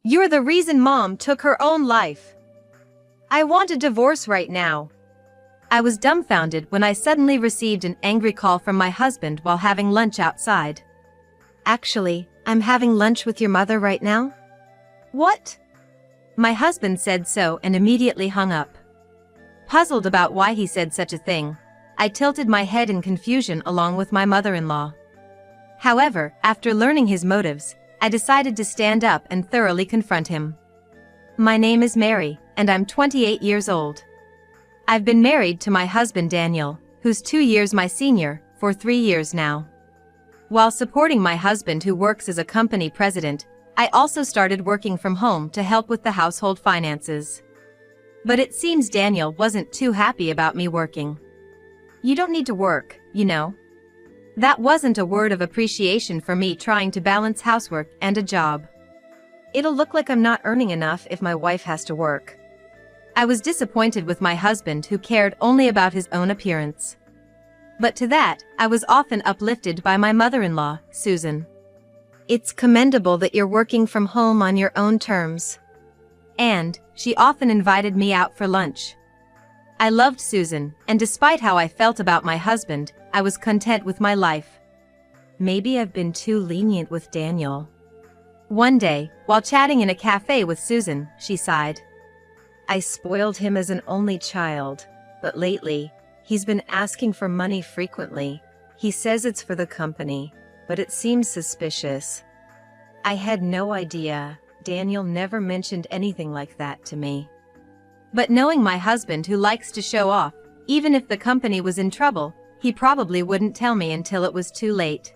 You're the reason Mom took her own life. I want a divorce right now. I was dumbfounded when I suddenly received an angry call from my husband while having lunch outside. Actually, I'm having lunch with your mother right now? What? My husband said so and immediately hung up. Puzzled about why he said such a thing, I tilted my head in confusion along with my mother-in-law. However, after learning his motives, I decided to stand up and thoroughly confront him. My name is Mary, and I'm 28 years old. I've been married to my husband Daniel, who's 2 years my senior, for 3 years now. While supporting my husband who works as a company president, I also started working from home to help with the household finances. But it seems Daniel wasn't too happy about me working. You don't need to work, you know. That wasn't a word of appreciation for me trying to balance housework and a job. It'll look like I'm not earning enough if my wife has to work. I was disappointed with my husband who cared only about his own appearance. But to that, I was often uplifted by my mother-in-law, Susan. It's commendable that you're working from home on your own terms. And she often invited me out for lunch. I loved Susan, and despite how I felt about my husband, I was content with my life. Maybe I've been too lenient with Daniel. One day, while chatting in a cafe with Susan, she sighed. I spoiled him as an only child, but lately, he's been asking for money frequently. He says it's for the company, but it seems suspicious. I had no idea. Daniel never mentioned anything like that to me. But knowing my husband who likes to show off, even if the company was in trouble, he probably wouldn't tell me until it was too late.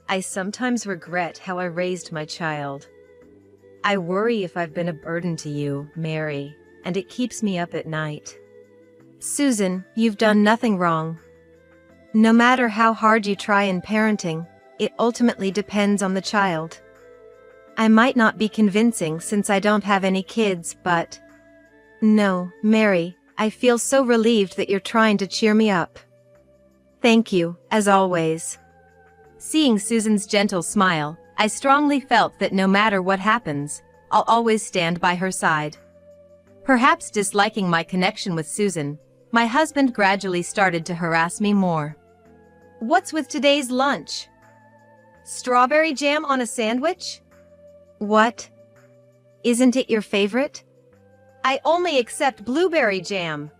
I sometimes regret how I raised my child. I worry if I've been a burden to you, Mary, and it keeps me up at night. Susan, you've done nothing wrong. No matter how hard you try in parenting, it ultimately depends on the child. I might not be convincing since I don't have any kids, but... No, Mary, I feel so relieved that you're trying to cheer me up. Thank you, as always. Seeing Susan's gentle smile, I strongly felt that no matter what happens, I'll always stand by her side. Perhaps disliking my connection with Susan, my husband gradually started to harass me more. What's with today's lunch? Strawberry jam on a sandwich? What? Isn't it your favorite? I only accept blueberry jam.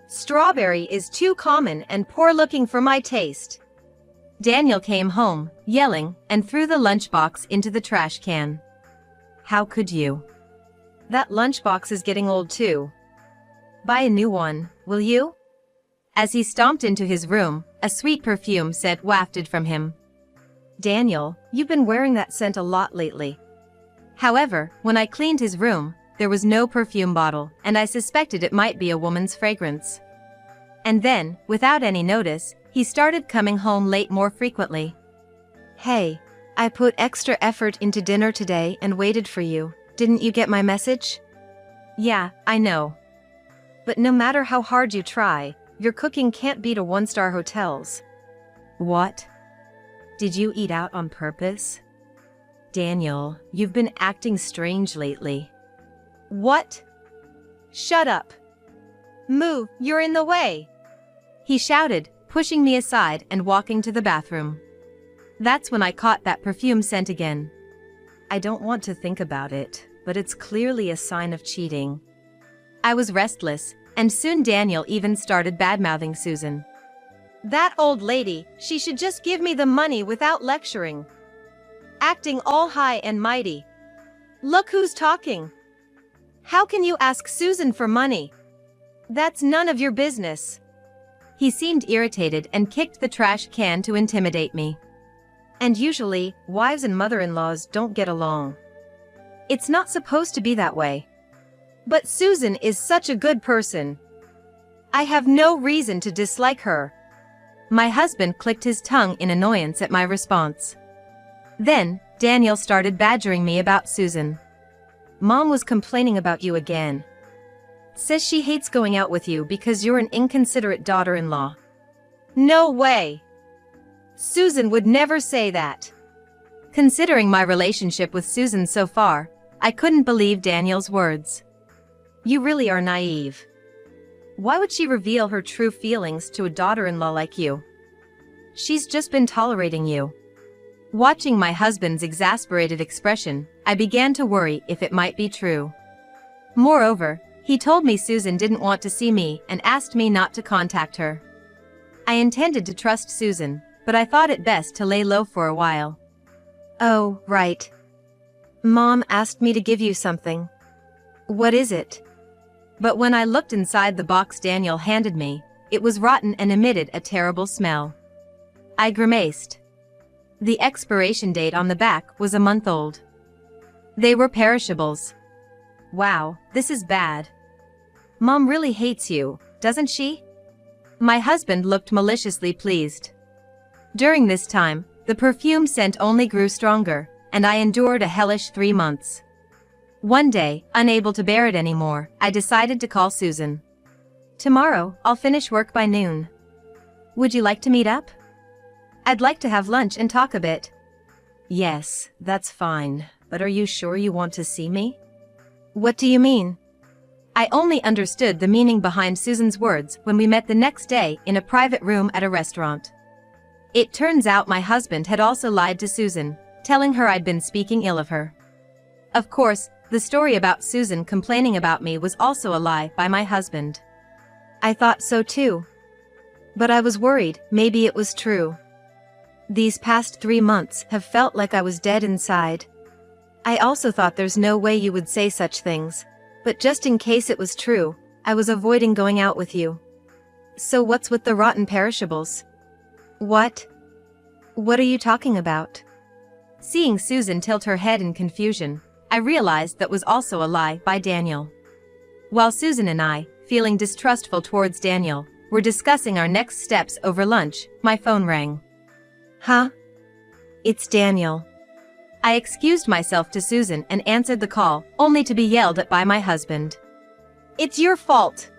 Strawberry is too common and poor-looking for my taste. Daniel came home, yelling, and threw the lunchbox into the trash can. How could you? That lunchbox is getting old too. Buy a new one, will you? As he stomped into his room, a sweet perfume scent wafted from him. Daniel, you've been wearing that scent a lot lately. However, when I cleaned his room, there was no perfume bottle, and I suspected it might be a woman's fragrance. And then, without any notice, he started coming home late more frequently. Hey, I put extra effort into dinner today and waited for you. Didn't you get my message? Yeah, I know. But no matter how hard you try, your cooking can't beat a one-star hotel's. What? Did you eat out on purpose? Daniel, you've been acting strange lately. What? Shut up. Move, you're in the way. He shouted, pushing me aside and walking to the bathroom. That's when I caught that perfume scent again. I don't want to think about it, but it's clearly a sign of cheating. I was restless, and soon Daniel even started badmouthing Susan. That old lady, she should just give me the money without lecturing. Acting all high and mighty. Look who's talking. How can you ask Susan for money? That's none of your business. He seemed irritated and kicked the trash can to intimidate me. And usually, wives and mother-in-laws don't get along. It's not supposed to be that way. But Susan is such a good person. I have no reason to dislike her. My husband clicked his tongue in annoyance at my response. Then, Daniel started badgering me about Susan. Mom was complaining about you again. Says she hates going out with you because you're an inconsiderate daughter-in-law. No way! Susan would never say that. Considering my relationship with Susan so far, I couldn't believe Daniel's words. You really are naive. Why would she reveal her true feelings to a daughter-in-law like you? She's just been tolerating you. Watching my husband's exasperated expression, I began to worry if it might be true. Moreover, he told me Susan didn't want to see me and asked me not to contact her. I intended to trust Susan, but I thought it best to lay low for a while. Oh, right. Mom asked me to give you something. What is it? But when I looked inside the box Daniel handed me, it was rotten and emitted a terrible smell. I grimaced. The expiration date on the back was a month old. They were perishables. Wow, this is bad. Mom really hates you, doesn't she? My husband looked maliciously pleased. During this time, the perfume scent only grew stronger, and I endured a hellish 3 months. One day, unable to bear it anymore, I decided to call Susan. Tomorrow, I'll finish work by noon. Would you like to meet up? I'd like to have lunch and talk a bit. Yes, that's fine, but are you sure you want to see me? What do you mean? I only understood the meaning behind Susan's words when we met the next day in a private room at a restaurant. It turns out my husband had also lied to Susan, telling her I'd been speaking ill of her. Of course, the story about Susan complaining about me was also a lie by my husband. I thought so too. But I was worried maybe it was true. These past 3 months have felt like I was dead inside. I also thought there's no way you would say such things, but just in case it was true, I was avoiding going out with you. So what's with the rotten perishables? What? What are you talking about? Seeing Susan tilt her head in confusion, I realized that was also a lie by Daniel. While Susan and I, feeling distrustful towards Daniel, were discussing our next steps over lunch, my phone rang. Huh? It's Daniel. I excused myself to Susan and answered the call, only to be yelled at by my husband. It's your fault.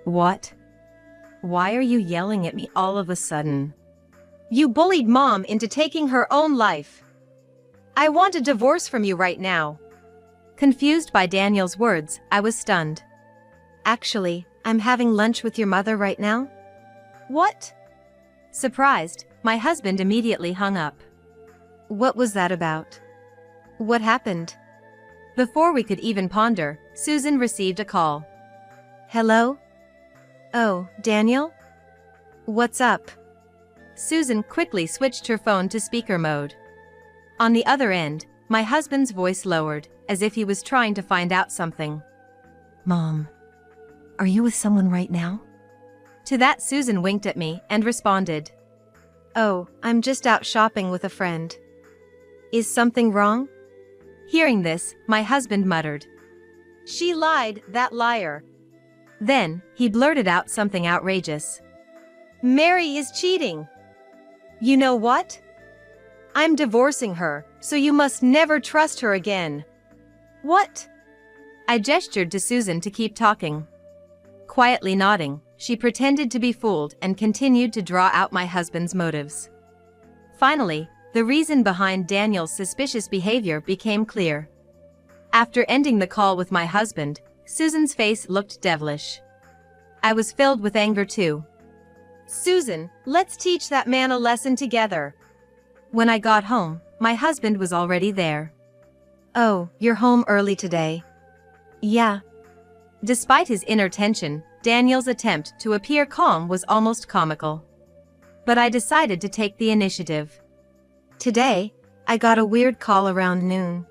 What? Why are you yelling at me all of a sudden? You bullied Mom into taking her own life. I want a divorce from you right now. Confused by Daniel's words, I was stunned. Actually, I'm having lunch with your mother right now. What? Surprised, my husband immediately hung up. What was that about? What happened? Before we could even ponder, Susan received a call. Hello? Oh, Daniel? What's up? Susan quickly switched her phone to speaker mode. On the other end, my husband's voice lowered, as if he was trying to find out something. Mom, are you with someone right now? To that, Susan winked at me and responded. Oh, I'm just out shopping with a friend. Is something wrong? Hearing this, my husband muttered. She lied, that liar. Then, he blurted out something outrageous. Mary is cheating. You know what? I'm divorcing her, so you must never trust her again. What? I gestured to Susan to keep talking. Quietly nodding, she pretended to be fooled and continued to draw out my husband's motives. Finally, the reason behind Daniel's suspicious behavior became clear. After ending the call with my husband, Susan's face looked devilish. I was filled with anger too. Susan, let's teach that man a lesson together. When I got home, my husband was already there. Oh, you're home early today. Yeah. Despite his inner tension, Daniel's attempt to appear calm was almost comical. But I decided to take the initiative. Today, I got a weird call around noon.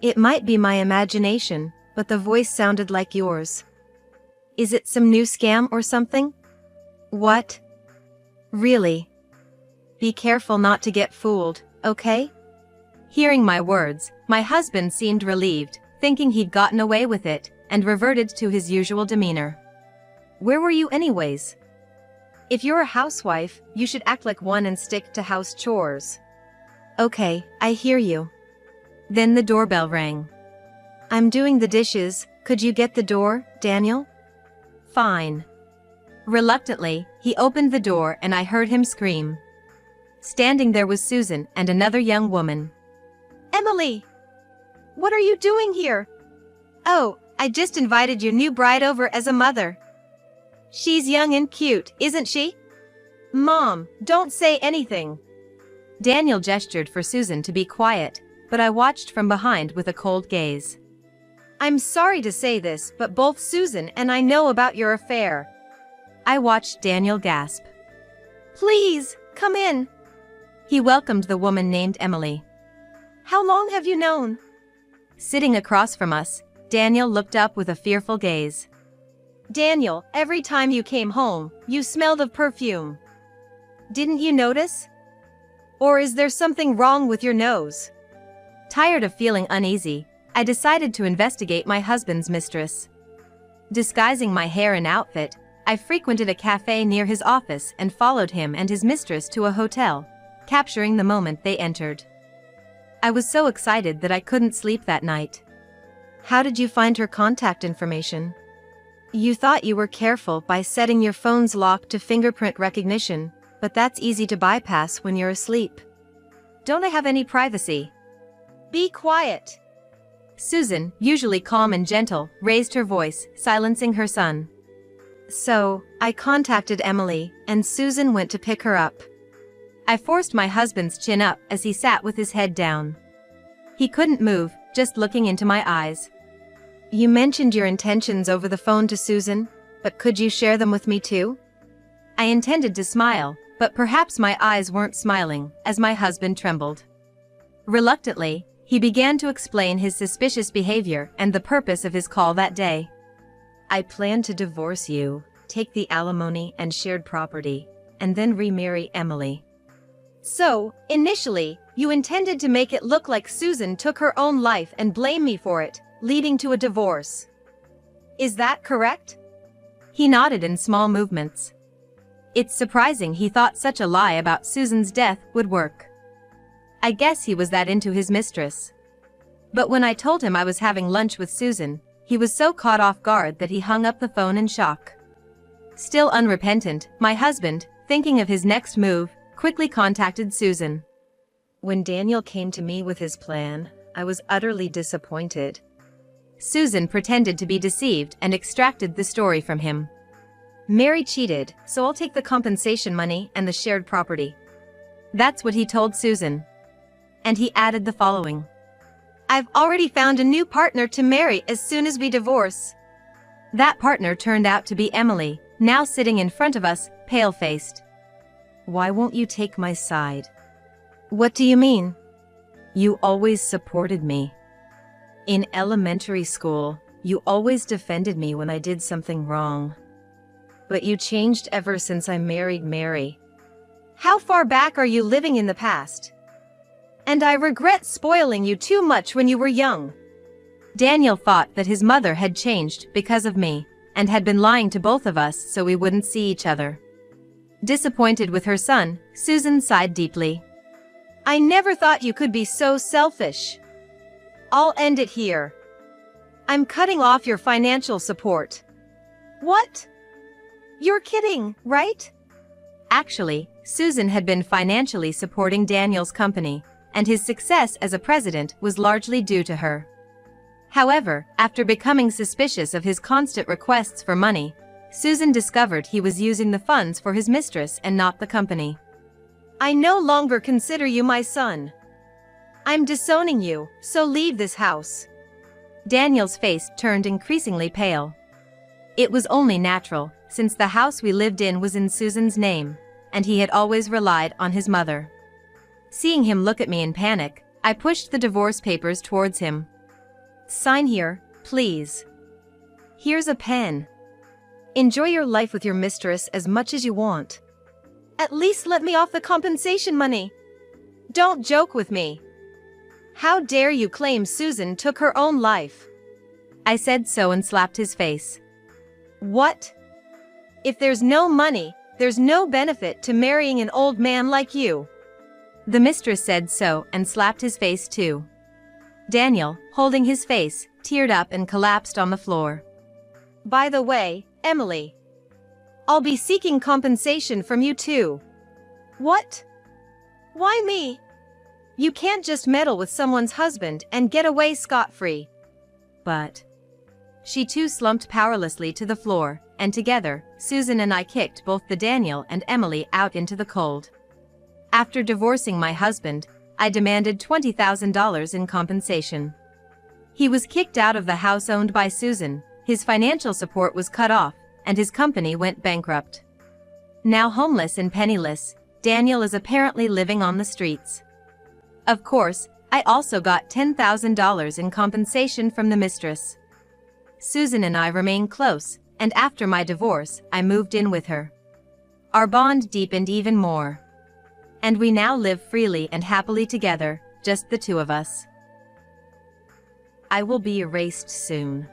It might be my imagination, but the voice sounded like yours. Is it some new scam or something? What? Really? Be careful not to get fooled, okay? Hearing my words, my husband seemed relieved, thinking he'd gotten away with it, and reverted to his usual demeanor. Where were you anyways? If you're a housewife, you should act like one and stick to house chores. Okay, I hear you. Then the doorbell rang. I'm doing the dishes, could you get the door, Daniel? Fine. Reluctantly, he opened the door and I heard him scream. Standing there was Susan and another young woman. Emily! what are you doing here? Oh, I just invited your new bride over as a mother. She's young and cute, isn't she? Mom, don't say anything. Daniel gestured for Susan to be quiet, but I watched from behind with a cold gaze. I'm sorry to say this, but both Susan and I know about your affair. I watched Daniel gasp. Please, come in. He welcomed the woman named Emily. How long have you known? Sitting across from us, Daniel looked up with a fearful gaze. Daniel, every time you came home, you smelled of perfume. Didn't you notice? Or is there something wrong with your nose? Tired of feeling uneasy, I decided to investigate my husband's mistress. Disguising my hair and outfit, I frequented a cafe near his office and followed him and his mistress to a hotel, capturing the moment they entered. I was so excited that I couldn't sleep that night. How did you find her contact information? You thought you were careful by setting your phone's lock to fingerprint recognition, but that's easy to bypass when you're asleep. Don't I have any privacy? Be quiet. Susan, usually calm and gentle, raised her voice, silencing her son. So, I contacted Emily, and Susan went to pick her up. I forced my husband's chin up as he sat with his head down. He couldn't move, just looking into my eyes. You mentioned your intentions over the phone to Susan, but could you share them with me too? I intended to smile, but perhaps my eyes weren't smiling, as my husband trembled. Reluctantly, he began to explain his suspicious behavior and the purpose of his call that day. I plan to divorce you, take the alimony and shared property, and then remarry Emily. So, initially, you intended to make it look like Susan took her own life and blame me for it, leading to a divorce. Is that correct? He nodded in small movements. It's surprising he thought such a lie about Susan's death would work. I guess he was that into his mistress. But when I told him I was having lunch with Susan, he was so caught off guard that he hung up the phone in shock. Still unrepentant, my husband, thinking of his next move, quickly contacted Susan. When Daniel came to me with his plan, I was utterly disappointed. Susan pretended to be deceived and extracted the story from him. Mary cheated, so I'll take the compensation money and the shared property. That's what he told Susan. And he added the following. I've already found a new partner to marry as soon as we divorce. That partner turned out to be Emily, now sitting in front of us, pale-faced. Why won't you take my side? What do you mean? You always supported me. In elementary school, you always defended me when I did something wrong. But you changed ever since I married Mary. How far back are you living in the past? And I regret spoiling you too much when you were young. Daniel thought that his mother had changed because of me, and had been lying to both of us so we wouldn't see each other. Disappointed with her son, Susan sighed deeply. I never thought you could be so selfish. I'll end it here. I'm cutting off your financial support. What? You're kidding, right? Actually, Susan had been financially supporting Daniel's company, and his success as a president was largely due to her. However, after becoming suspicious of his constant requests for money, Susan discovered he was using the funds for his mistress and not the company. I no longer consider you my son. I'm disowning you, so leave this house. Daniel's face turned increasingly pale. It was only natural, since the house we lived in was in Susan's name, and he had always relied on his mother. Seeing him look at me in panic, I pushed the divorce papers towards him. Sign here, please. Here's a pen. Enjoy your life with your mistress as much as you want. At least let me off the compensation money. Don't joke with me. How dare you claim Susan took her own life? I said so and slapped his face. What? If there's no money, there's no benefit to marrying an old man like you. The mistress said so and slapped his face too. Daniel, holding his face, teared up and collapsed on the floor. By the way, Emily, I'll be seeking compensation from you too. What? Why me? You can't just meddle with someone's husband and get away scot-free. But she too slumped powerlessly to the floor, and together, Susan and I kicked both the Daniel and Emily out into the cold. After divorcing my husband, I demanded $20,000 in compensation. He was kicked out of the house owned by Susan, his financial support was cut off, and his company went bankrupt. Now homeless and penniless, Daniel is apparently living on the streets. Of course, I also got $10,000 in compensation from the mistress. Susan and I remain close, and after my divorce, I moved in with her. Our bond deepened even more. And we now live freely and happily together, just the two of us. I will be erased soon.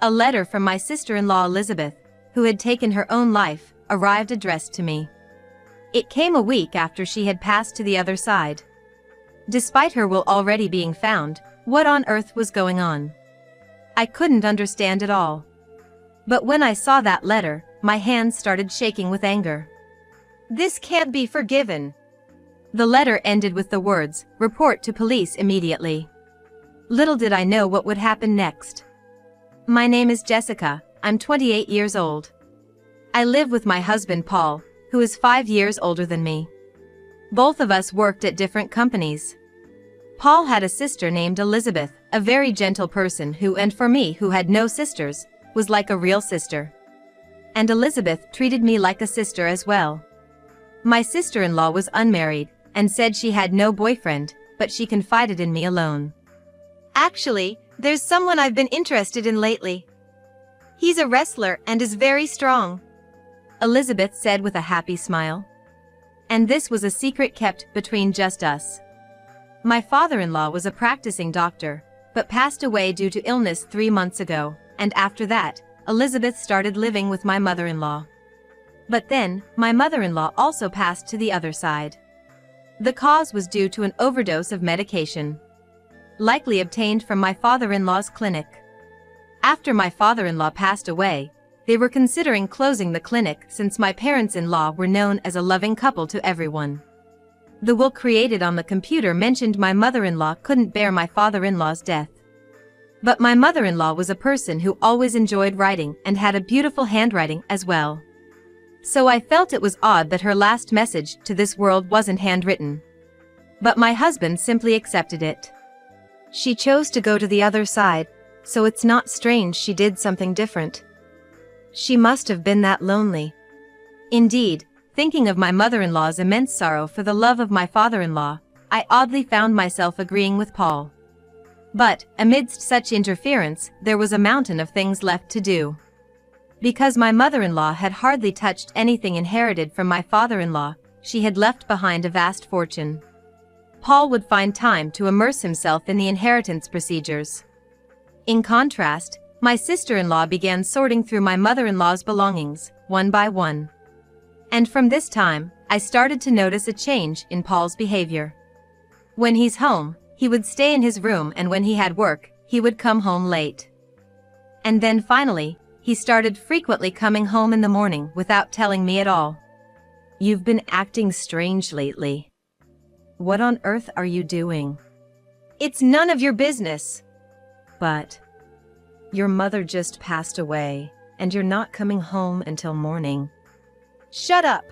A letter from my sister-in-law Elizabeth, who had taken her own life, arrived addressed to me. It came a week after she had passed to the other side. Despite her will already being found, what on earth was going on? I couldn't understand it all. But when I saw that letter, my hands started shaking with anger. This can't be forgiven. The letter ended with the words, "Report to police immediately." Little did I know what would happen next. My name is Jessica, I'm 28 years old. I live with my husband Paul, who is 5 years older than me. Both of us worked at different companies. Paul had a sister named Elizabeth, a very gentle person who, and for me who had no sisters, was like a real sister. And Elizabeth treated me like a sister as well. My sister-in-law was unmarried, and said she had no boyfriend, but she confided in me alone. Actually, there's someone I've been interested in lately. He's a wrestler and is very strong, Elizabeth said with a happy smile. And this was a secret kept between just us. My father-in-law was a practicing doctor, but passed away due to illness 3 months ago, and after that, Elizabeth started living with my mother-in-law. But then, my mother-in-law also passed to the other side. The cause was due to an overdose of medication, likely obtained from my father-in-law's clinic. After my father-in-law passed away, they were considering closing the clinic since my parents-in-law were known as a loving couple to everyone. The will created on the computer mentioned my mother-in-law couldn't bear my father-in-law's death. But my mother-in-law was a person who always enjoyed writing and had a beautiful handwriting as well. So I felt it was odd that her last message to this world wasn't handwritten. But my husband simply accepted it. She chose to go to the other side, so it's not strange she did something different. She must have been that lonely. Indeed, thinking of my mother-in-law's immense sorrow for the love of my father-in-law, I oddly found myself agreeing with Paul. But, amidst such interference, there was a mountain of things left to do. Because my mother-in-law had hardly touched anything inherited from my father-in-law, she had left behind a vast fortune. Paul would find time to immerse himself in the inheritance procedures. In contrast, my sister-in-law began sorting through my mother-in-law's belongings, one by one. And from this time, I started to notice a change in Paul's behavior. When he's home, he would stay in his room, and when he had work, he would come home late. And then finally, he started frequently coming home in the morning without telling me at all. "You've been acting strange lately. What on earth are you doing?" "It's none of your business." "But your mother just passed away, and you're not coming home until morning." "Shut up.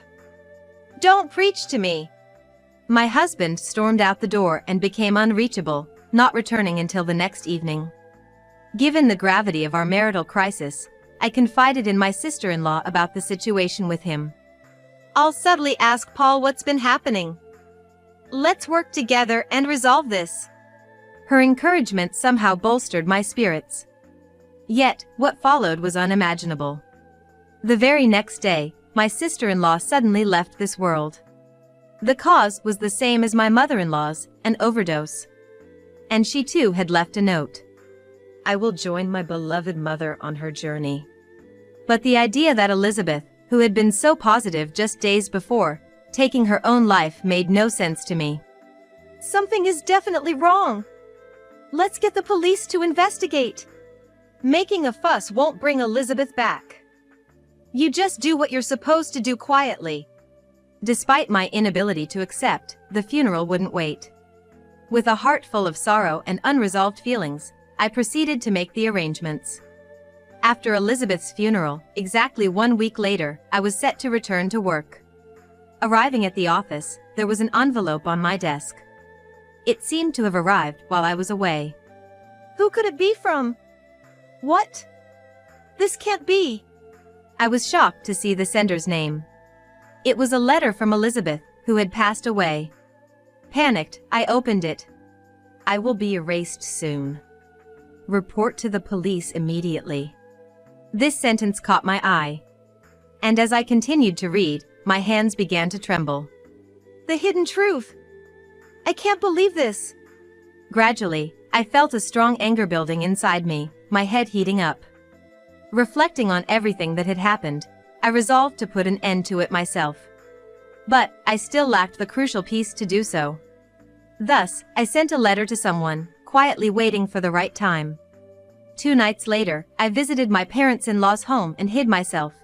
Don't preach to me." My husband stormed out the door and became unreachable, not returning until the next evening. Given the gravity of our marital crisis, I confided in my sister-in-law about the situation with him. "I'll subtly ask Paul what's been happening. Let's work together and resolve this." Her encouragement somehow bolstered my spirits. Yet, what followed was unimaginable. The very next day, my sister-in-law suddenly left this world. The cause was the same as my mother-in-law's, an overdose. And she too had left a note. "I will join my beloved mother on her journey." But the idea that Elizabeth, who had been so positive just days before, taking her own life made no sense to me. "Something is definitely wrong. Let's get the police to investigate. Making a fuss won't bring Elizabeth back. You just do what you're supposed to do quietly." Despite my inability to accept, the funeral wouldn't wait. With a heart full of sorrow and unresolved feelings, I proceeded to make the arrangements. After Elizabeth's funeral, exactly 1 week later, I was set to return to work. Arriving at the office, there was an envelope on my desk. It seemed to have arrived while I was away. Who could it be from? What? This can't be. I was shocked to see the sender's name. It was a letter from Elizabeth, who had passed away. Panicked, I opened it. I will be erased soon. Report to the police immediately. This sentence caught my eye. And as I continued to read, my hands began to tremble. The hidden truth. I can't believe this. Gradually, I felt a strong anger building inside me, my head heating up. Reflecting on everything that had happened, I resolved to put an end to it myself. But I still lacked the crucial piece to do so. Thus, I sent a letter to someone, quietly waiting for the right time. 2 nights later, I visited my parents-in-law's home and hid myself.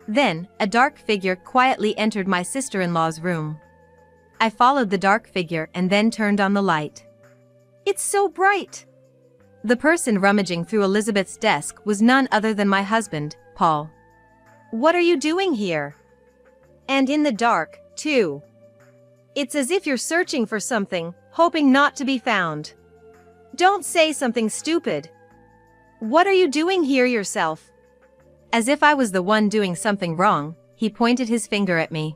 Then, a dark figure quietly entered my sister-in-law's room. I followed the dark figure and then turned on the light. It's so bright. The person rummaging through Elizabeth's desk was none other than my husband, Paul. What are you doing here? And in the dark, too. It's as if you're searching for something, hoping not to be found. Don't say something stupid. What are you doing here yourself? As if I was the one doing something wrong, he pointed his finger at me.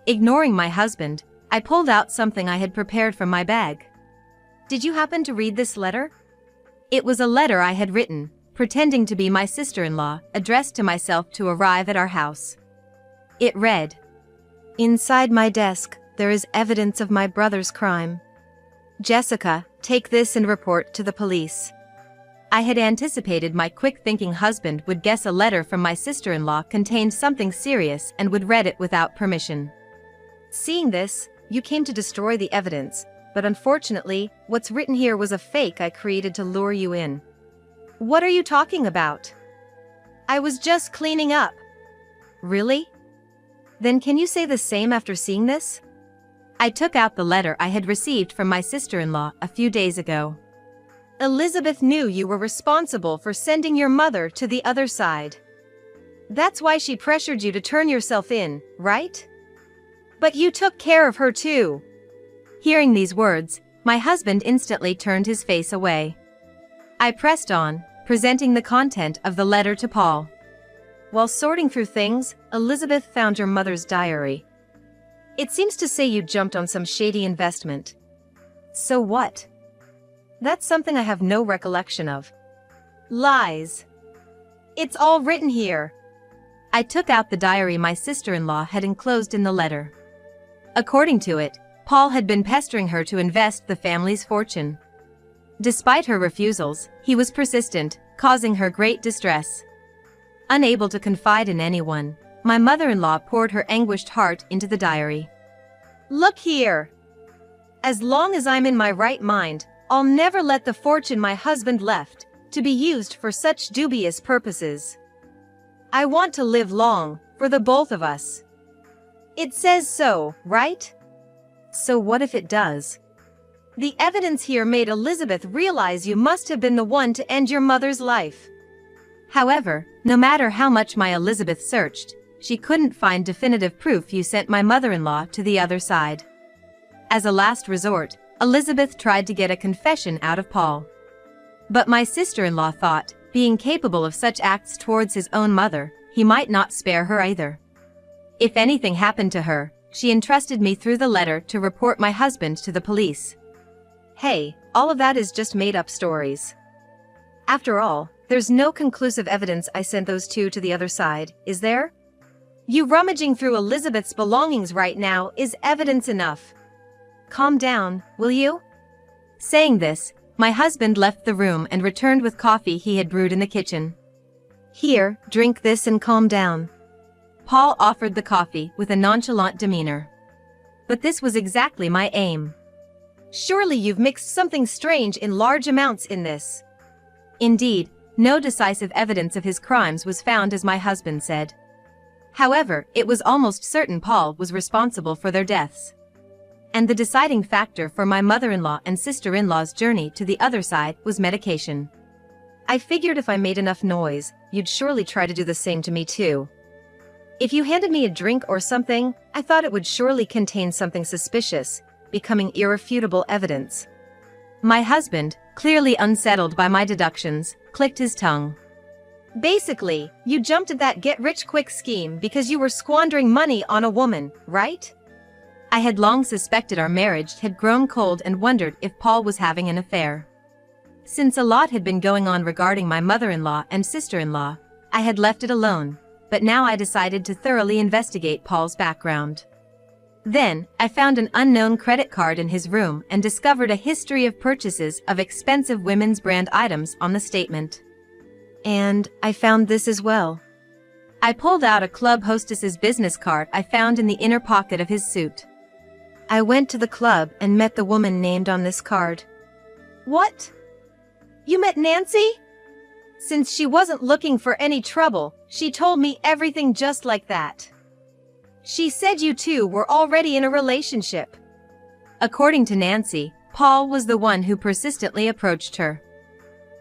Ignoring my husband, I pulled out something I had prepared from my bag. Did you happen to read this letter? It was a letter I had written, pretending to be my sister-in-law, addressed to myself to arrive at our house. It read, "Inside my desk, there is evidence of my brother's crime. Jessica, take this and report to the police." I had anticipated my quick-thinking husband would guess a letter from my sister-in-law contained something serious and would read it without permission. Seeing this, you came to destroy the evidence, but unfortunately, what's written here was a fake I created to lure you in. What are you talking about? I was just cleaning up. Really? Then can you say the same after seeing this? I took out the letter I had received from my sister-in-law a few days ago. Elizabeth knew you were responsible for sending your mother to the other side. That's why she pressured you to turn yourself in, right? But you took care of her too. Hearing these words, my husband instantly turned his face away. I pressed on, presenting the content of the letter to Paul. While sorting through things, Elizabeth found your mother's diary. It seems to say you jumped on some shady investment. So what? That's something I have no recollection of. Lies. It's all written here. I took out the diary my sister-in-law had enclosed in the letter. According to it, Paul had been pestering her to invest the family's fortune. Despite her refusals, he was persistent, causing her great distress. Unable to confide in anyone, my mother-in-law poured her anguished heart into the diary. Look here. As long as I'm in my right mind, I'll never let the fortune my husband left to be used for such dubious purposes. I want to live long, for the both of us. It says so, right? So what if it does? The evidence here made Elizabeth realize you must have been the one to end your mother's life. However, no matter how much my Elizabeth searched, she couldn't find definitive proof you sent my mother-in-law to the other side. As a last resort, Elizabeth tried to get a confession out of Paul. But my sister-in-law thought, being capable of such acts towards his own mother, he might not spare her either. If anything happened to her, she entrusted me through the letter to report my husband to the police. Hey, all of that is just made-up stories. After all, there's no conclusive evidence I sent those two to the other side, is there? You rummaging through Elizabeth's belongings right now is evidence enough. Calm down, will you? Saying this, my husband left the room and returned with coffee he had brewed in the kitchen. Here, drink this and calm down. Paul offered the coffee with a nonchalant demeanor. But this was exactly my aim. Surely you've mixed something strange in large amounts in this. Indeed, no decisive evidence of his crimes was found, as my husband said. However, it was almost certain Paul was responsible for their deaths. And the deciding factor for my mother-in-law and sister-in-law's journey to the other side was medication. I figured if I made enough noise, you'd surely try to do the same to me too. If you handed me a drink or something, I thought it would surely contain something suspicious, becoming irrefutable evidence. My husband, clearly unsettled by my deductions, clicked his tongue. Basically, you jumped at that get-rich-quick scheme because you were squandering money on a woman, right? I had long suspected our marriage had grown cold and wondered if Paul was having an affair. Since a lot had been going on regarding my mother-in-law and sister-in-law, I had left it alone, but now I decided to thoroughly investigate Paul's background. Then, I found an unknown credit card in his room and discovered a history of purchases of expensive women's brand items on the statement. And I found this as well. I pulled out a club hostess's business card I found in the inner pocket of his suit. I went to the club and met the woman named on this card. What? You met Nancy? Since she wasn't looking for any trouble, she told me everything just like that. She said you two were already in a relationship. According to Nancy, Paul was the one who persistently approached her.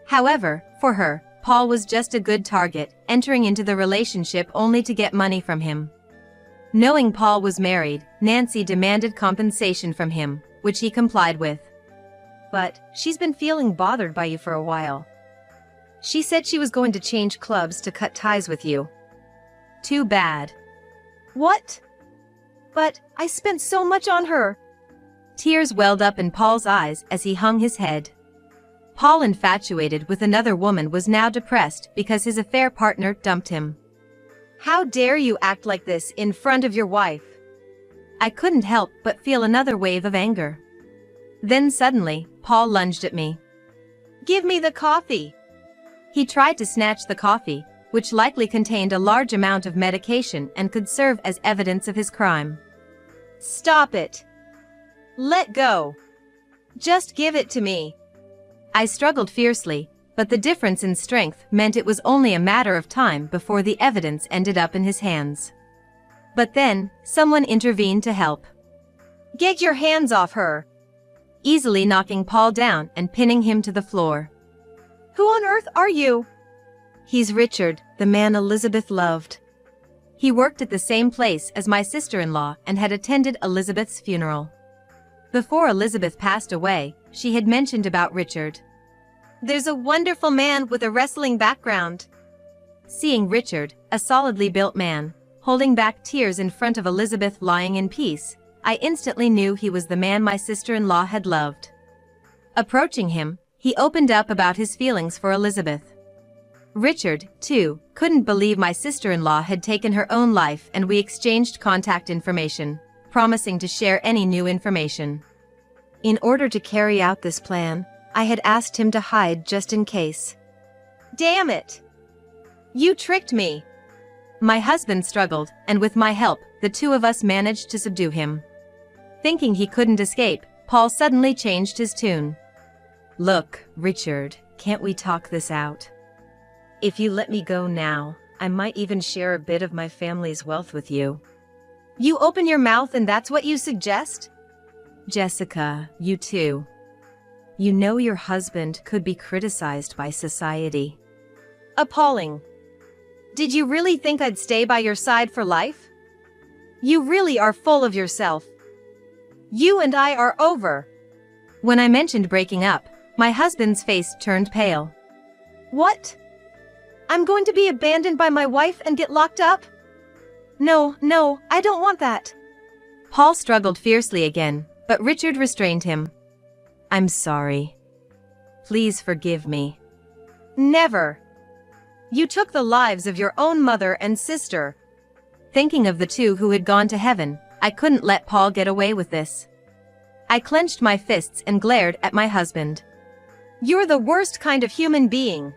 However, for her, Paul was just a good target, entering into the relationship only to get money from him. Knowing Paul was married, Nancy demanded compensation from him, which he complied with. But she's been feeling bothered by you for a while. She said she was going to change clubs to cut ties with you. Too bad. What? But I spent so much on her. Tears welled up in Paul's eyes as he hung his head. Paul, infatuated with another woman, was now depressed because his affair partner dumped him. How dare you act like this in front of your wife? I couldn't help but feel another wave of anger. Then suddenly, Paul lunged at me. Give me the coffee. He tried to snatch the coffee, which likely contained a large amount of medication and could serve as evidence of his crime. Stop it. Let go. Just give it to me. I struggled fiercely, but the difference in strength meant it was only a matter of time before the evidence ended up in his hands. But then, someone intervened to help. Get your hands off her. Easily knocking Paul down and pinning him to the floor. Who on earth are you? He's Richard, the man Elizabeth loved. He worked at the same place as my sister-in-law and had attended Elizabeth's funeral. Before Elizabeth passed away, she had mentioned about Richard. There's a wonderful man with a wrestling background. Seeing Richard, a solidly built man, holding back tears in front of Elizabeth lying in peace, I instantly knew he was the man my sister-in-law had loved. Approaching him, he opened up about his feelings for Elizabeth. Richard, too, couldn't believe my sister-in-law had taken her own life, and we exchanged contact information, promising to share any new information. In order to carry out this plan, I had asked him to hide just in case. Damn it! You tricked me! My husband struggled, and with my help, the two of us managed to subdue him. Thinking he couldn't escape, Paul suddenly changed his tune. Look, Richard, can't we talk this out? If you let me go now, I might even share a bit of my family's wealth with you. You open your mouth and that's what you suggest? Jessica, you too. You know your husband could be criticized by society. Appalling. Did you really think I'd stay by your side for life? You really are full of yourself. You and I are over. When I mentioned breaking up, my husband's face turned pale. What? I'm going to be abandoned by my wife and get locked up? No, I don't want that. Paul struggled fiercely again, but Richard restrained him. I'm sorry. Please forgive me. Never. You took the lives of your own mother and sister. Thinking of the two who had gone to heaven, I couldn't let Paul get away with this. I clenched my fists and glared at my husband. You're the worst kind of human being.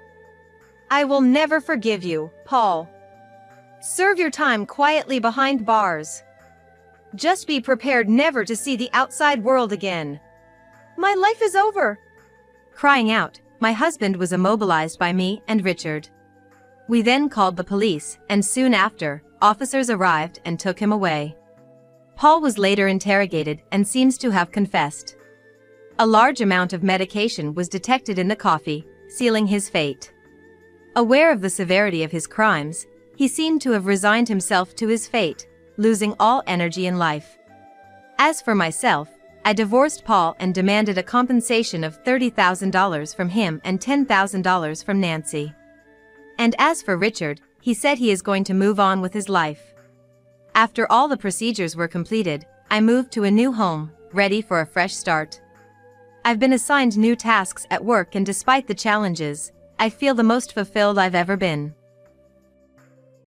I will never forgive you, Paul. Serve your time quietly behind bars. Just be prepared never to see the outside world again. My life is over. Crying out, my husband was immobilized by me and Richard. We then called the police, and soon after, officers arrived and took him away. Paul was later interrogated and seems to have confessed. A large amount of medication was detected in the coffee, sealing his fate. Aware of the severity of his crimes, he seemed to have resigned himself to his fate, losing all energy in life. As for myself, I divorced Paul and demanded a compensation of $30,000 from him and $10,000 from Nancy. And as for Richard, he said he is going to move on with his life. After all the procedures were completed, I moved to a new home, ready for a fresh start. I've been assigned new tasks at work, and despite the challenges, I feel the most fulfilled I've ever been.